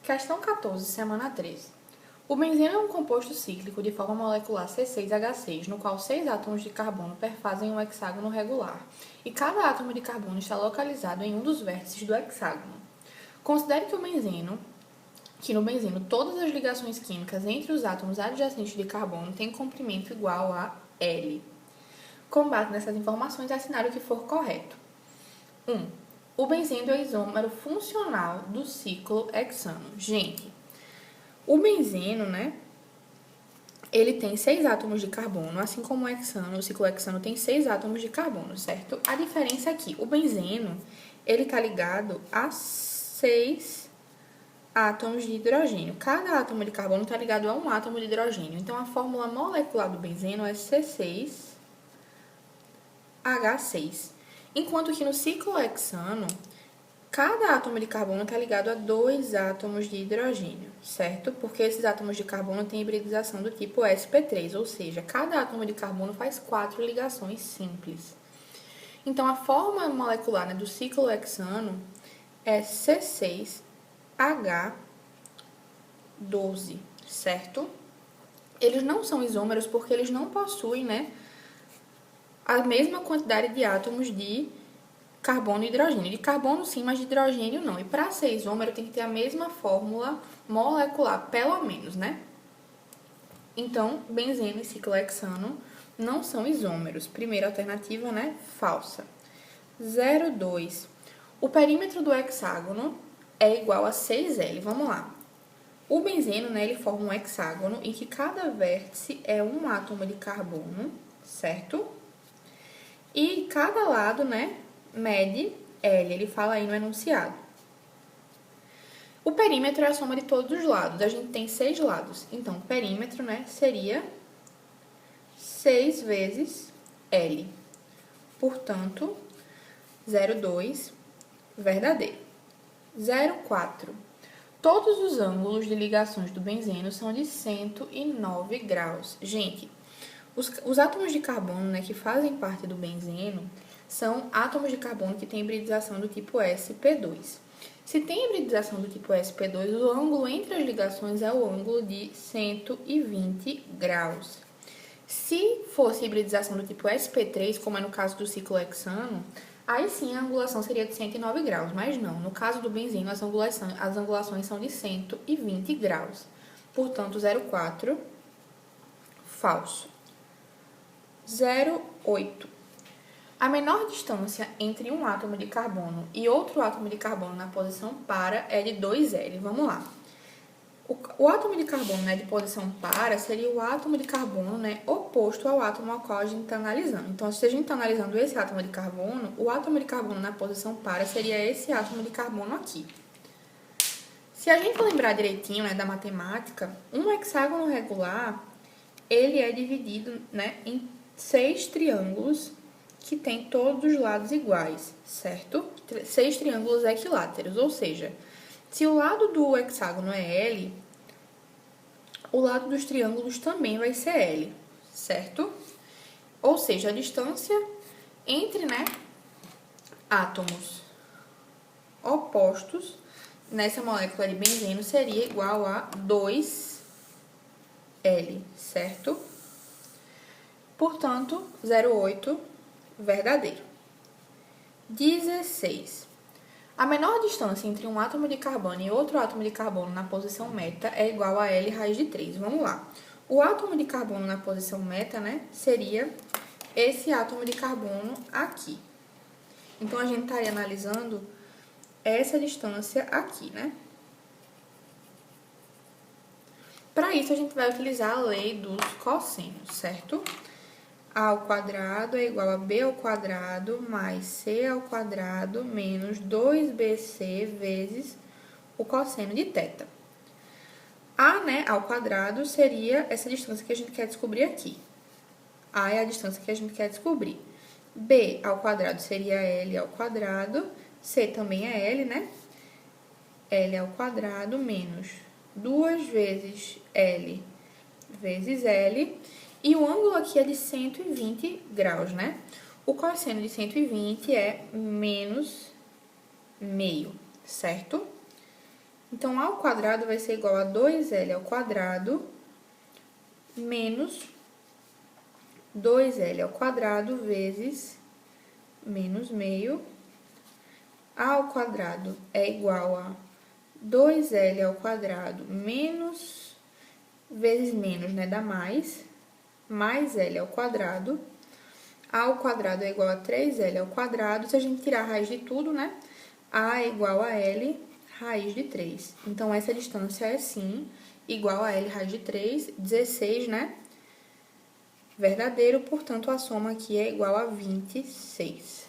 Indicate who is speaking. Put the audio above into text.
Speaker 1: Questão 14, semana 13. O benzeno é um composto cíclico de forma molecular C6H6, no qual 6 átomos de carbono perfazem um hexágono regular, e cada átomo de carbono está localizado em um dos vértices do hexágono. Considere que no benzeno todas as ligações químicas entre os átomos adjacentes de carbono têm comprimento igual a L. Com base nessas informações, assinale o que for correto. 1. O benzeno é o isômero funcional do ciclo hexano. Gente, o benzeno, ele tem 6 átomos de carbono, assim como o hexano, o ciclo hexano tem 6 átomos de carbono, certo? A diferença aqui, o benzeno, ele tá ligado a 6 átomos de hidrogênio. Cada átomo de carbono está ligado a um átomo de hidrogênio. Então, a fórmula molecular do benzeno é C6H6. Enquanto que no ciclo hexano, cada átomo de carbono está ligado a 2 átomos de hidrogênio, certo? Porque esses átomos de carbono têm hibridização do tipo sp3, ou seja, cada átomo de carbono faz 4 ligações simples. Então, a fórmula molecular do ciclo hexano é C6H12, certo? Eles não são isômeros porque eles não possuem, a mesma quantidade de átomos de carbono e hidrogênio. De carbono sim, mas de hidrogênio não. E para ser isômero tem que ter a mesma fórmula molecular, pelo menos, Então, benzeno e ciclohexano não são isômeros. Primeira alternativa, falsa. 0,2. O perímetro do hexágono é igual a 6L. Vamos lá. O benzeno, ele forma um hexágono em que cada vértice é um átomo de carbono, certo? E cada lado, mede L, ele fala aí no enunciado. O perímetro é a soma de todos os lados, a gente tem 6 lados. Então, o perímetro, seria 6 vezes L. Portanto, 0,2, verdadeiro. 0,4. Todos os ângulos de ligações do benzeno são de 109 graus. Gente, os átomos de carbono, que fazem parte do benzeno, são átomos de carbono que têm hibridização do tipo sp2. Se tem hibridização do tipo sp2, o ângulo entre as ligações é o ângulo de 120 graus. Se fosse hibridização do tipo sp3, como é no caso do ciclo hexano, aí sim a angulação seria de 109 graus, mas não. No caso do benzeno, as angulações são de 120 graus. Portanto, 0,4, falso. 0,8. A menor distância entre um átomo de carbono e outro átomo de carbono na posição para é de 2L. Vamos lá. O átomo de carbono de posição para seria o átomo de carbono oposto ao átomo ao qual a gente está analisando. Então, se a gente está analisando esse átomo de carbono, o átomo de carbono na posição para seria esse átomo de carbono aqui. Se a gente lembrar direitinho da matemática, um hexágono regular, ele é dividido em 6 triângulos que tem todos os lados iguais, certo? 6 triângulos equiláteros, ou seja, se o lado do hexágono é L, o lado dos triângulos também vai ser L, certo? Ou seja, a distância entre, átomos opostos nessa molécula de benzeno seria igual a 2L, certo? Portanto, 0,8, verdadeiro. 16. A menor distância entre um átomo de carbono e outro átomo de carbono na posição meta é igual a L raiz de 3. Vamos lá. O átomo de carbono na posição meta, seria esse átomo de carbono aqui. Então, a gente estaria analisando essa distância aqui, Para isso, a gente vai utilizar a lei dos cossenos, certo? A ao quadrado é igual a B ao quadrado mais C ao quadrado menos 2BC vezes o cosseno de θ. A, ao quadrado seria essa distância que a gente quer descobrir aqui. A é a distância que a gente quer descobrir. B ao quadrado seria L ao quadrado. C também é L, L ao quadrado menos 2 vezes L vezes L. E o ângulo aqui é de 120 graus, O cosseno de 120 é menos meio, certo? Então, A ao quadrado vai ser igual a 2L ao quadrado menos 2L ao quadrado vezes menos meio. A ao quadrado é igual a 2L ao quadrado menos vezes menos, né? Dá mais L ao quadrado. A ao quadrado é igual a 3L ao quadrado. Se a gente tirar a raiz de tudo, né? A é igual a L raiz de 3. Então, essa distância é, sim, igual a L raiz de 3, 16, né? Verdadeiro, portanto, a soma aqui é igual a 26.